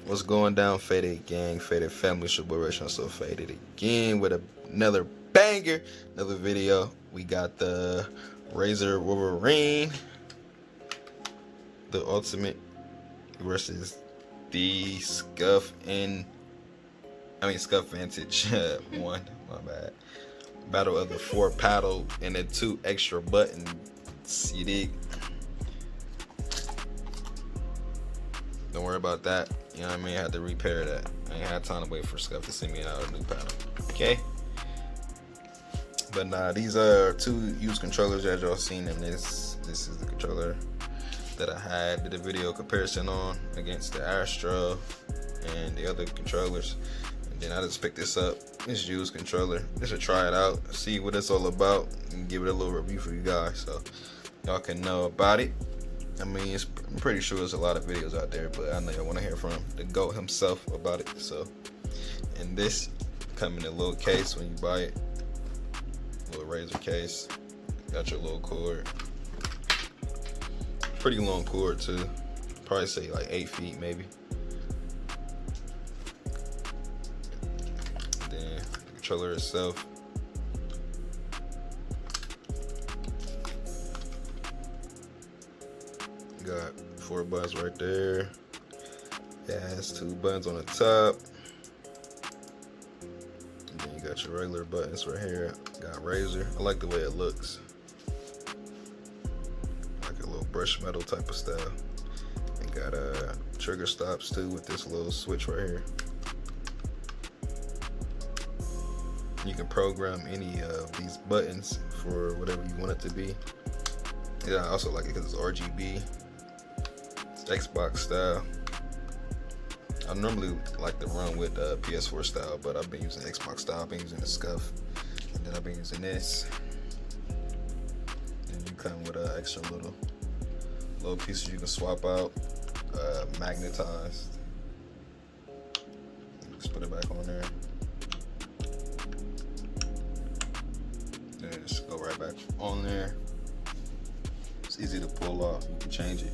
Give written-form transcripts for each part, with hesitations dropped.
What's going down, Faded Gang, Faded Family? It's your boy Rich. I'm so faded again with another banger, another video. We got the Razor Wolverine, the Ultimate versus the Scuf Vantage one. My bad. Battle of the 4 paddle and the 2 extra buttons. You dig? Don't worry about that. You know what I mean? I had to repair that. I ain't had time to wait for Scuf to send me out a new paddle. Okay? But nah, these are 2 used controllers as y'all seen in this. This is the controller that I did a video comparison on against the Astro and the other controllers. And then I just picked this up. This used controller. Just to try it out, see what it's all about, and give it a little review for you guys so y'all can know about it. I mean, I'm pretty sure there's a lot of videos out there, but I know y'all want to hear from the GOAT himself about it. So, and this come in a little case when you buy it, little razor case. Got your little cord, pretty long cord too. Probably say like 8 feet maybe. And then the controller itself. Got 4 buttons right there. It has 2 buttons on the top. And then you got your regular buttons right here. Got razor. I like the way it looks. Like a little brush metal type of style. And got trigger stops too with this little switch right here. You can program any of these buttons for whatever you want it to be. Yeah, I also like it because it's RGB. Xbox style. I normally like to run with PS4 style, but I've been using Xbox style. I've been using the Scuf, and then I've been using this. And you come with extra little pieces you can swap out, magnetized. Just put it back on there. Then just go right back on there. It's easy to pull off. You can change it.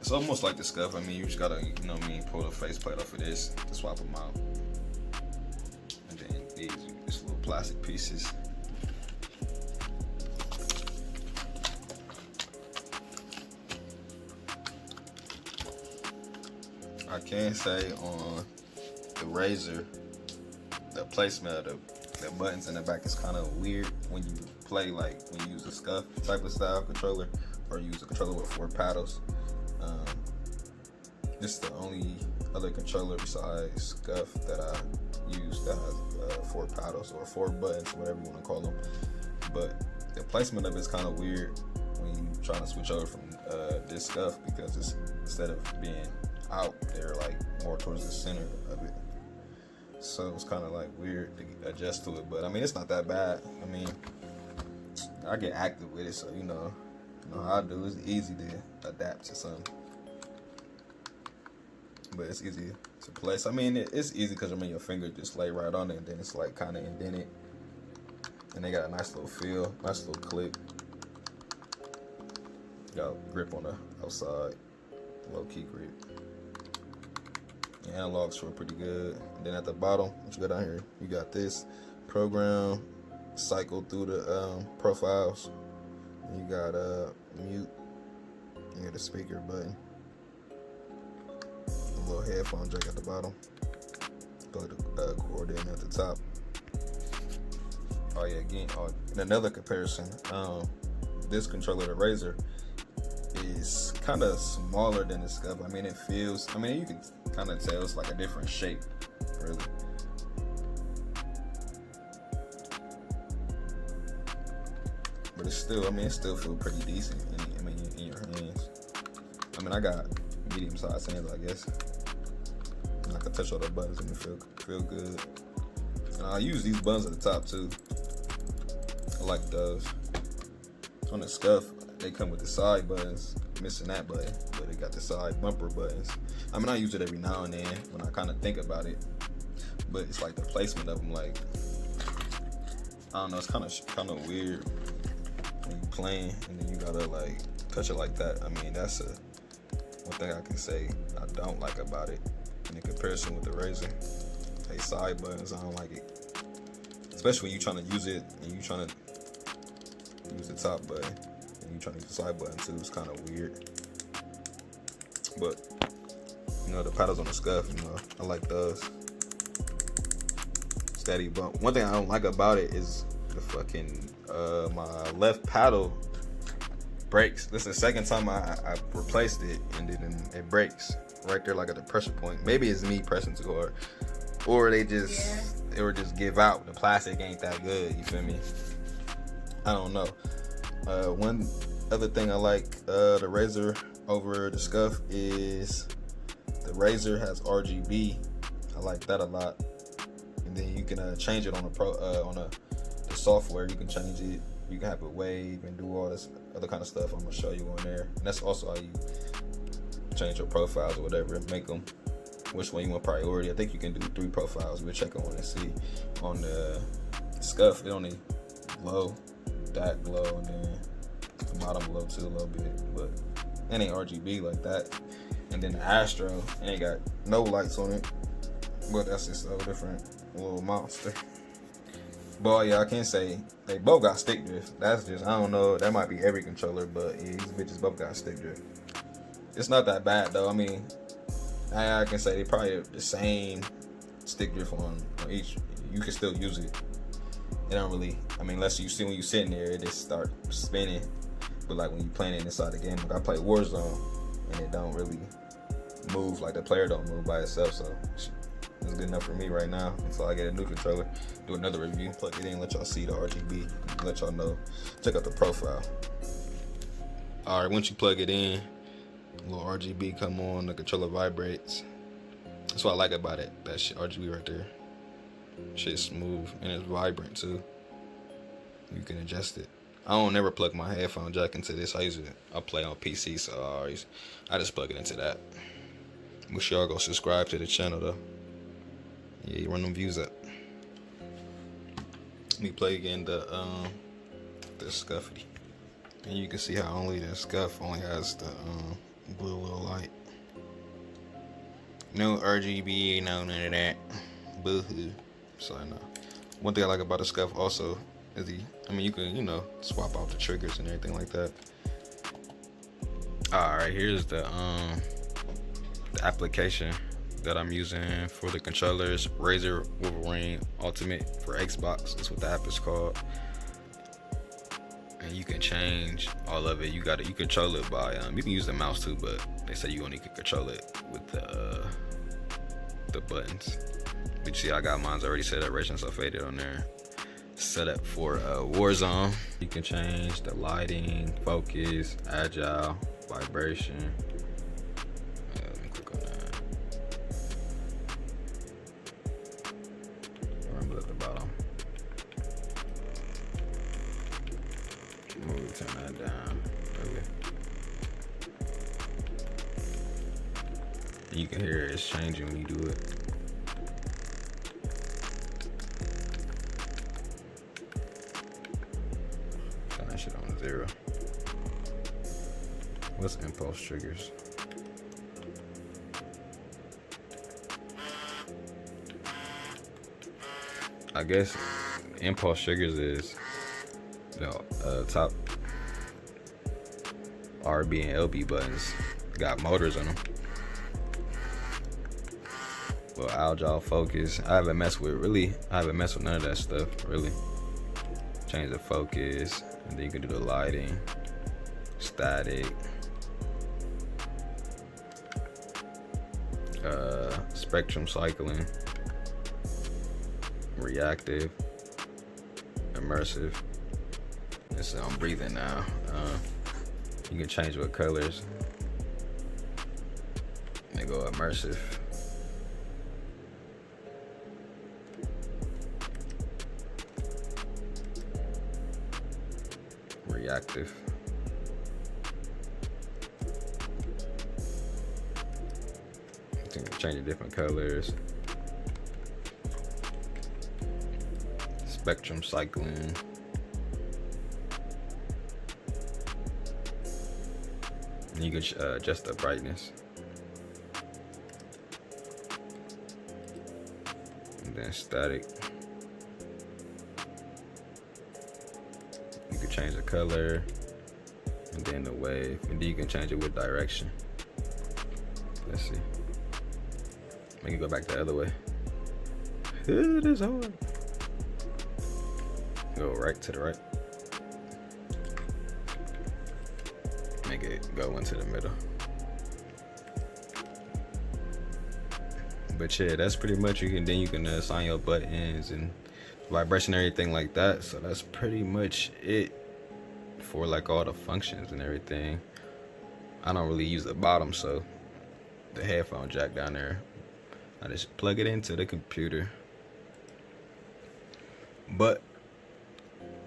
It's almost like the Scuf. I mean, you just gotta, you know what I mean, pull the faceplate off of this to swap them out. And then these just little plastic pieces. I can say on the Razor, the placement of the buttons in the back is kind of weird when you play, like when you use a Scuf type of style controller or use a controller with 4 paddles. This is the only other controller besides Scuf that I use that has 4 paddles or 4 buttons, whatever you want to call them. But the placement of it is kind of weird when you're trying to switch over from this Scuf, because it's, instead of being out, they're like more towards the center of it. So it's kind of like weird to adjust to it, but I mean, it's not that bad. I mean, I get active with it, so you know how I do. It's easy to adapt to something, but it's easy to place. I mean, it's easy because I mean your finger just lay right on it, and then it's like kind of indented, and they got a nice little feel, nice little click. Got grip on the outside, low key grip. The analogs feel pretty good. And then at the bottom, what you got down here, you got this program, cycle through the profiles. And you got mute. You got the speaker button. A little headphone jack at the bottom. Plug the cord in at the top. Oh yeah, again, in another comparison, this controller, the Razor, is kind of smaller than the Scuf. I mean, it feels, I mean, you can kind of tell it's like a different shape, really. But it's still, I mean, it still feels pretty decent in your hands. I mean, I got medium-sized hands, I guess. And I can touch all the buttons and it feel good. And I use these buttons at the top too. I like those. On the Scuf, they come with the side buttons. Missing that button, but it got the side bumper buttons. I mean, I use it every now and then when I kind of think about it, but it's like the placement of them, like, I don't know, it's kind of weird when you playing and then you gotta like touch it like that. I mean, that's one thing I can say I don't like about it in comparison with the razor, they side buttons, I don't like it. Especially when you trying to use it and you trying to use the top button and you trying to use the side button too. It's kind of weird. But you know, the paddles on the scuf, you know, I like those. Steady bump. One thing I don't like about it is the fucking my left paddle breaks. This is the second time I replaced it, and then it breaks right there, like at the pressure point. Maybe it's me pressing too hard, or they just give out. The plastic ain't that good. You feel me? I don't know. One other thing I like the razor over the scuf is the razor has RGB. I like that a lot. And then you can change it on the software. You can change it. You can have it wave and do all this other kind of stuff. I'm gonna show you on there. And that's also how you change your profiles or whatever. Make them which one you want priority. I think you can do 3 profiles. We'll check on and see. On the scuf, it only low, that low, and then the bottom low too a little bit. But it ain't RGB like that. And then the Astro, it ain't got no lights on it. But that's just a different little monster. But yeah, I can say they both got stick drift. That's just, I don't know, that might be every controller, but yeah, these bitches both got stick drift. It's not that bad though. I mean, I can say they probably the same stick drift on each. You can still use it. It don't really, I mean, unless you see when you sitting there, it just start spinning. But like when you playing it inside the game, like I play Warzone, and it don't really move, like the player don't move by itself, so it's good enough for me right now until I get a new controller. Do another review, plug it in, let y'all see the RGB, let y'all know. Check out the profile. All right, once you plug it in, a little RGB come on, the controller vibrates. That's what I like about it, that shit, RGB right there. Shit's smooth and it's vibrant too. You can adjust it. I don't never plug my headphone jack into this. I play on PC, so I just plug it into that. Wish y'all go subscribe to the channel though. Yeah, you run them views up. Let me play again the scuffy. And you can see how only the scuf only has the blue little light. No RGB, no none of that. Boo-hoo. So I know. One thing I like about the scuf also is you can, you know, swap out the triggers and everything like that. Alright, here's the application that I'm using for the controllers. Razer Wolverine Ultimate for Xbox. That's what the app is called. And you can change all of it. You control it by you can use the mouse too, but they say you only can control it with the buttons. But you see, I got mine already set up, Racing Sulfated on there. Set up for Warzone. You can change the lighting, focus, agile, vibration. Let me click on that. Rumble at the bottom. Turn that down. Okay. You can hear it's changing when you do it. Turn that shit on 0. What's impulse triggers? I guess impulse triggers is top RB and LB buttons got motors on them. Well, agile, focus. I haven't messed with none of that stuff really. Change the focus, and then you can do the lighting, static, spectrum cycling, reactive, immersive. So I'm breathing now. You can change what colors. They go immersive. Reactive. You can change the different colors. Spectrum cycling. And you can adjust the brightness. And then static. You can change the color. And then the wave. And then you can change it with direction. Let's see. Make it go back the other way. It is hard. Go right to the right. Make it go into the middle. But yeah, that's pretty much then you can assign your buttons and vibration and everything like that. So that's pretty much it for like all the functions and everything. I don't really use the bottom, so the headphone jack down there, I just plug it into the computer. But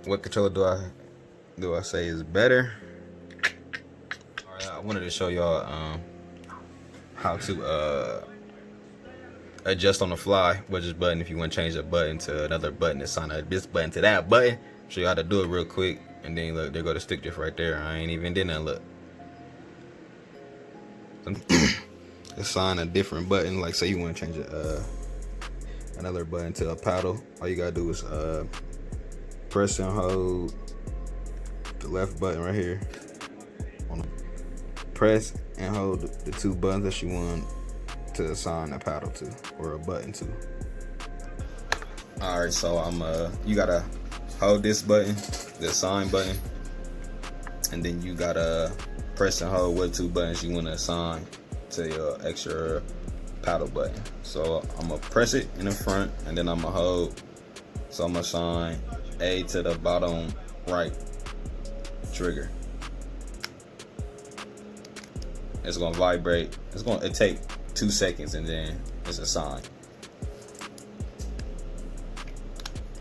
what controller do I say is better? Alright, I wanted to show y'all how to adjust on the fly with this button. If you want to change a button to another button, assign this button to that button, show you how to do it real quick. And then look, there go the stick drift right there. I ain't even did nothing. Look, assign a different button. Like say you want to change another button to a paddle. All you gotta do is press and hold the left button right here. Press and hold the two buttons that you want to assign a paddle to or a button to. All right, so you gotta hold this button, the assign button, and then you gotta press and hold what two buttons you want to assign to your extra paddle button. So I'm gonna press it in the front, and then I'm gonna hold. So I'm gonna assign A to the bottom right trigger. It's gonna vibrate. It take 2 seconds, and then it's assigned.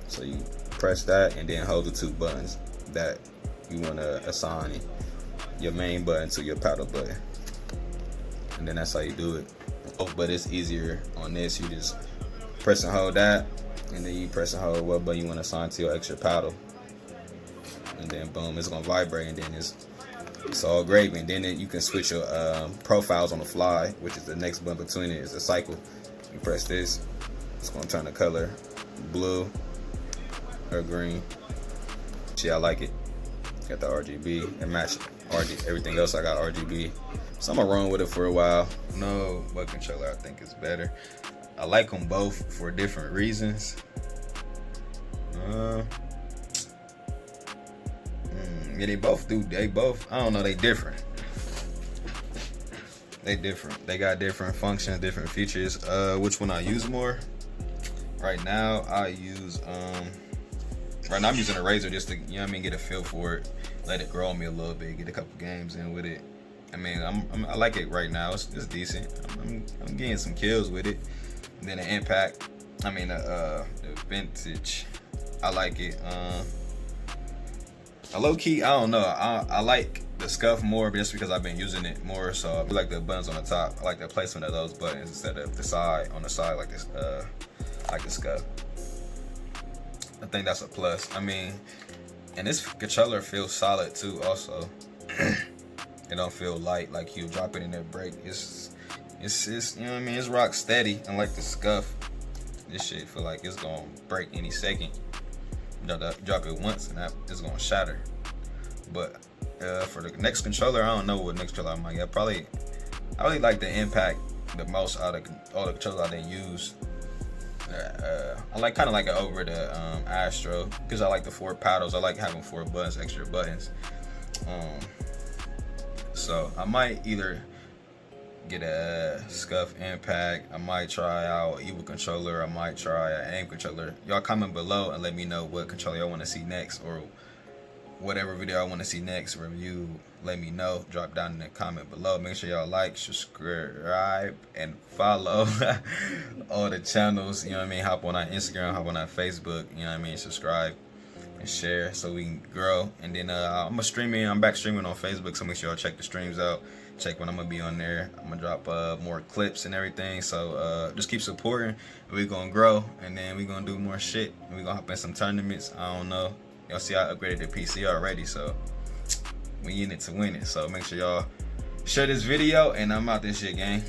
So you press that, and then hold the two buttons that you wanna assign your main button to your paddle button, and then that's how you do it. Oh, but it's easier on this. You just press and hold that, and then you press and hold what button you want to assign to your extra paddle, and then boom, it's gonna vibrate, and then it's all gravy. And then you can switch your profiles on the fly, which is the next button between it is a cycle. You press this, it's gonna turn the color blue or green. See, I like it. Got the RGB and match everything else. I got RGB, so I'm gonna run with it for a while. No, what controller I think is better? I like them both for different reasons. Yeah, they both. I don't know. They different. They got different functions, different features. Which one I use more? Right now, I'm using a razor just to, get a feel for it, let it grow on me a little bit, get a couple games in with it. I mean, I like it right now. It's decent. I'm getting some kills with it. And then the impact. The vintage. I like it. Low key, I don't know. I like the scuf more, but just because I've been using it more. So I like the buttons on the top. I like the placement of those buttons instead of the side on the side like this. Like the scuf. I think that's a plus. And this controller feels solid too. Also, it don't feel light like you drop it in that break. It's it's rock steady. Unlike the scuf, this shit feel like it's gonna break any second. Drop it once and it's gonna shatter. But for the next controller, I don't know what next controller I might get. I really like the impact the most out of all the controllers I didn't use. I like kind of like it over the Astro because I like the 4 paddles. I like having 4 buttons, extra buttons. So I might either get a scuf impact. I might try out Evil controller. I might try an aim controller. Y'all comment below and let me know what controller y'all want to see next, or whatever video I want to see next review. Let me know. Drop down in the comment below. Make sure y'all like, subscribe, and follow all the channels. Hop on our Instagram, hop on our Facebook. Subscribe and share so we can grow. And then I'm back streaming on Facebook, so make sure y'all check the streams out. Check when I'm gonna be on there. I'm gonna drop more clips and everything. So just keep supporting. We're gonna grow, and then we're gonna do more shit. We're gonna hop in some tournaments. I don't know. Y'all see I upgraded the PC already, so we in it to win it. So make sure y'all share this video, and I'm out this shit, gang.